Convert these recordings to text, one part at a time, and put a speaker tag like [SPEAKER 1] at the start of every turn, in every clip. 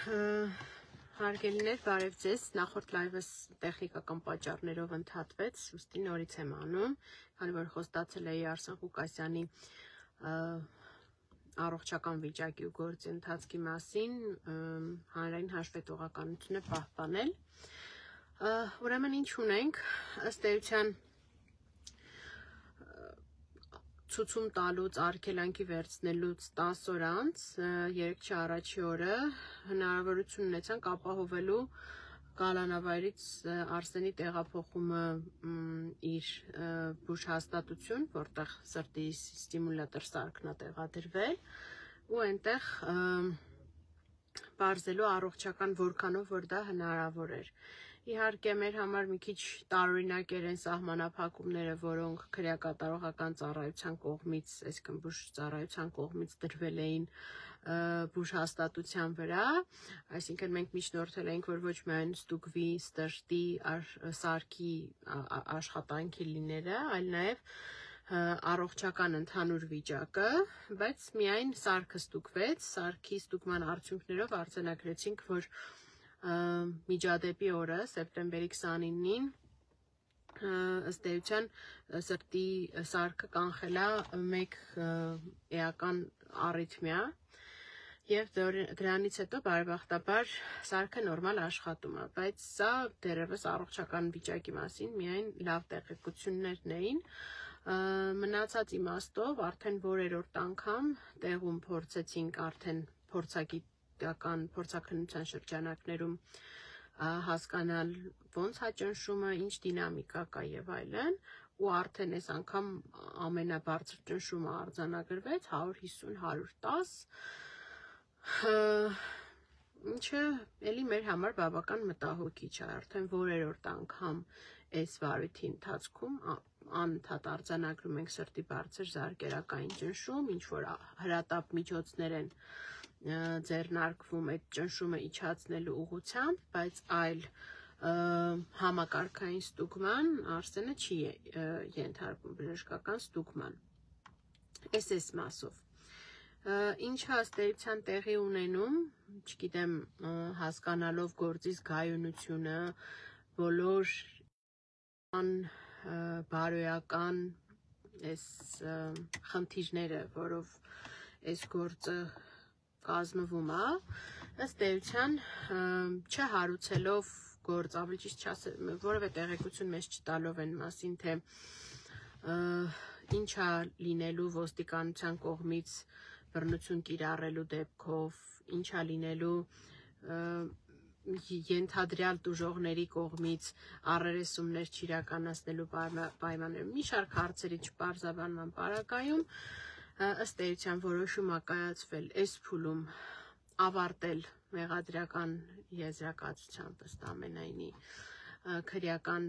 [SPEAKER 1] Հարգելիներ, բարև ձեզ, նախորդ լայվս տեխնիկական պատճառներով ընդհատվեց, ուստի նորից եմ անում, քանի որ խոստացել էի Արսեն Ղուկասյանի առողջական վիճակի ու գործի ընթացքի մասին, հանրային հաշվետվողականությունը պահպանել։ Ուրեմն ինչ ունենք, ըստ էության ցուցում տալուց, արգելանքի վերցնելուց 10 օր անց, երեքշաբթի առաջի օրը հնարավորություն ունեցանք ապահովելու կալանավայրից Արսենի տեղափոխումը իր բուժ հաստատություն, որտեղ սրտի ստիմուլյատոր սարքն է տեղադրվել, ու այնտեղ բարձելու առողջական որքանով որ դա հնարավոր էր։ Իհարկե մեր համար մի քիչ տարօրինակ էր այն սահմանափակումները, որոնք քրեակատարողական ծառայության կողմից, այսինքն բուժ ծառայության կողմից դրվել էին բուժ հաստատության վրա, այսինքն մենք միջնորդել էինք, որ ոչ միայն ստուգվի սրտի սարքի աշխատանքի լինելը, այլ նաև առողջական ընդհանուր վիճակը, բայց միայն սարքը ստուգվեց, սարքի ստուգման արդյունքներով արձանագրեցինք, որ միջադեպի օրը, սեպտեմբերի 29-ին, ըստ էության սրտի սարքը կանխել է մեկ էական առիթմիա, և դրանից հետո բարեբախտաբար սարքը նորմալ աշխատում է, բայց սա դեռևս առողջական վիճակի մասին միայն լավ տեղեկություններն էին, մնացած իմաստով արդեն որերորդ անգամ տեղում փորձեցինք արդեն փորձաքննության շրջանակներում հասկանալ ոնց է ճնշումը, ինչ դինամիկա կա եւ այլն, ու արդեն այս անգամ ամենաբարձր ճնշումը արձանագրվեց 150-110, ինչը էլի մեր համար բավական մտահոգիչ է, արդեն որերորդ անգամ այս վարույթի ընթացքում անընդհատ արձանագրում ենք սրտի բարձր զարկերակային ճնշում, ինչ որ հրատապ միջոցներ են ձեռնարկվում այդ ճնշումը իջացնելու ուղղությամբ, բայց այլ համակարգային ստուգման Արսենը չի ենթարկվում բժշկական ստուգման։ Այս մասով։ Ինչը ըստ էության տեղի ունենում, չգիտեմ, հասկանալով գործի զգայունությունը, բոլոր բարոյական այս խնդիրները, որով այս գործը կազմվում է, ըստ էության չհարուցելով գործ, ավելի ճիշտ չասեմ, որևէ տեղեկություն մեզ չտալով այն մասին, թե ինչ է լինելու ոստիկանության կողմից բռնություն կիրառելու դեպքով, ինչ է լինելու ենթադրյալ տուժողների կողմից առերեսումներ չիրականացնելու պայմաններում, մի շարք հարցերի չպարզաբանման պարագայում, ըստ էության որոշում է կայացվել այս փուլում ավարտել մեղադրական եզրակացությամբ ըստ ամենայնի քրեական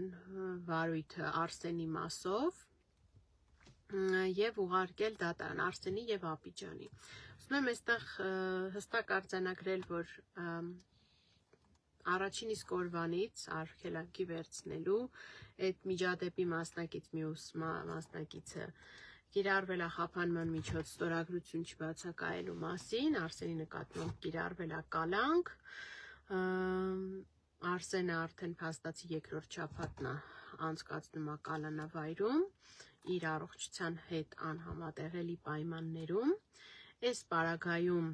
[SPEAKER 1] վարույթը Արսենի մասով և ուղարկել դատարան Արսենի և Աբիջանի։ Ուզում եմ այստեղ հստակ արձանագրել, որ առաջին իսկ օրվանից արգելանքի վերցնելու այդ միջադեպի մասնակից մյուս մասնակիցը կիրառվել է խափանման միջոց ստորագրություն չբացակայելու մասին, Արսենի նկատմամբ կիրառվել է կալանք, Արսենը արդեն փաստացի երկրորդ շաբաթն է անցկացնում է կալանավայրում իր առողջության հետ անհամատեղելի պայմաններում, այս պարագայում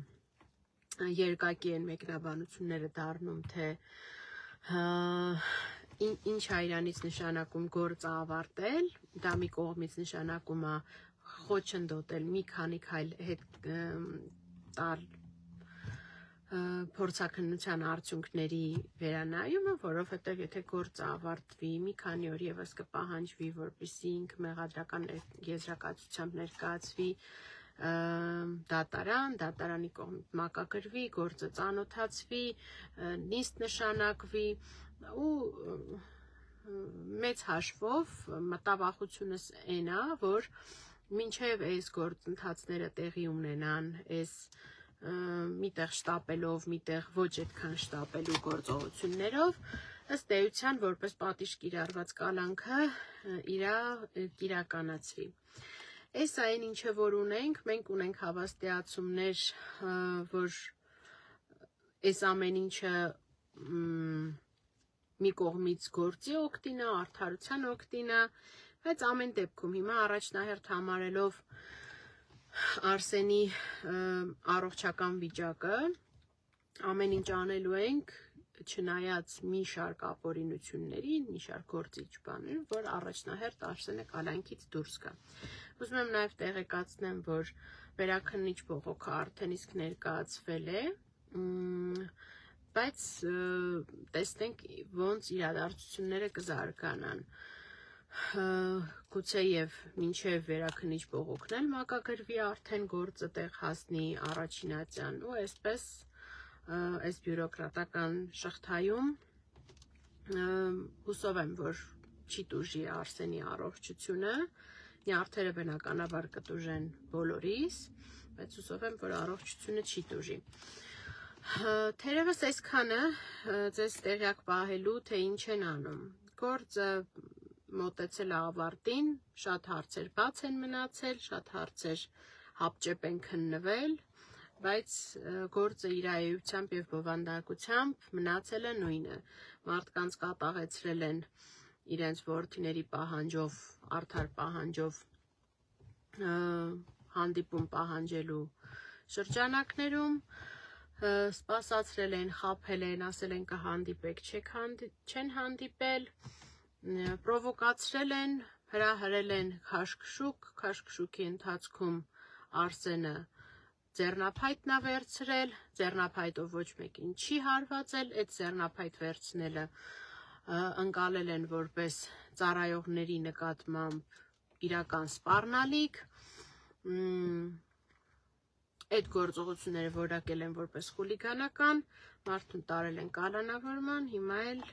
[SPEAKER 1] երկակի են մեկնաբանությունները դառնում, թե ինչ է իրանից նշանակում գործը ավարտել, դա մի կողմից նշանակում է խոչընդոտել մի քանի քայլ հետ տալ փորձաքննության արդյունքների վերանայումը, որովհետև եթե գործը ավարտվի, մի քանի օր ևս կպահանջվի, որպեսզի ինքը մեղադրական եզրակացությամբ ներկայացվի դատարան, դատարանի կողմից մակագրվի, գործը ծանոթացվի, նիստ նշանակվի ու մեծ հաշվով մտավախությունս այն է, որ մինչև այս գործընթացները տեղի ունենան, այս միտեղ շտապելով, միտեղ ոչ այդքան շտապելու գործողություններով, ըստ էության որպես պատիժ կիրառված կալանքը իրականացվի։ Այս այն ինչը որ ունենք, մենք ունենք հավաստիացումներ, որ այս ամեն ինչը մի կողմից գործի օգտին է, արդարության օգտին է, բայց ամեն դեպքում հիմա առաջնահերթ համարելով Արսենի առողջական վիճակը, ամեն ինչ անելու ենք, չնայած մի շարք ապօրինությունների, մի շարք գործիչ բաներ, որ առաջնահերթ Արսենը կալանքից դուրս գա։ Ուզում եմ նաև տեղեկացնեմ, որ վերաքննիչ բողոքը արդեն իսկ ներկայացվել է, բայց տեսնենք ոնց իրադարձությունները կզարգանան։ Գուցե եւ մինչեւ վերաքննիչ բողոքն էլ մակագրվի արդեն գործը տեղ հասնի առաջինացյան ու այսպես այս բյուրոկրատական շղթայում հուսով եմ, որ չի տուժի Արսենի առողջությունը, նյարդերը բնականաբար կտուժեն բոլորիս, բայց հուսով եմ, որ առողջությունը չի տուժի։ Թերևս այսքանը ձեզ տեղյակ պահելու, թե ինչ են անում։ Գործը մոտեցել ավարտին, շատ հարցեր բաց են մնացել, շատ հարցեր հապճեպ են քննվել, բայց գործը իր էությամբ եւ բովանդակությամբ մնացել է նույնը։ Մարդկանց կատաղեցրել են իրենց որդիների պահանջով, արդար պահանջով հանդիպում պահանջելու շրջանակներում, սպասացրել են, խաբել են, ասել են կհանդիպեք, չեն հանդիպել, պրովոկացրել են, հրահրել են քաշքշուկի ընթացքում Արսենը ձեռնափայտն է վերցրել, ձեռնափայտով ոչ մեկին չի հարվածել, այդ ձեռնափայտ վերցնելը ընկալել են որպես ծառայողների նկատմամբ իրական սպառնալիք, այդ գործողությունները որակել են որպես խուլիգանական, մարդուն տարել են կալանավորման, հիմա էլ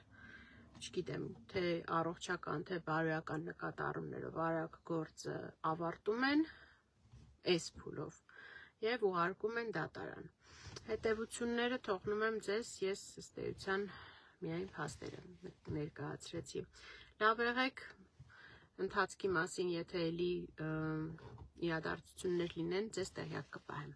[SPEAKER 1] չգիտեմ, թե առողջական, թե բարոյական նկատառումներով արագ գործը ավարտում են այս փուլով եւ ուղարկում են դատարան։ Հետևությունները թողնում եմ ձեզ, ես ըստ էության միայն փաստերը ներկայացրեցի։ Լավ եղեք, ընթացքի մասին, եթե էլի իրադարձություններ լինեն, ձեզ տեղյակ կպահեմ։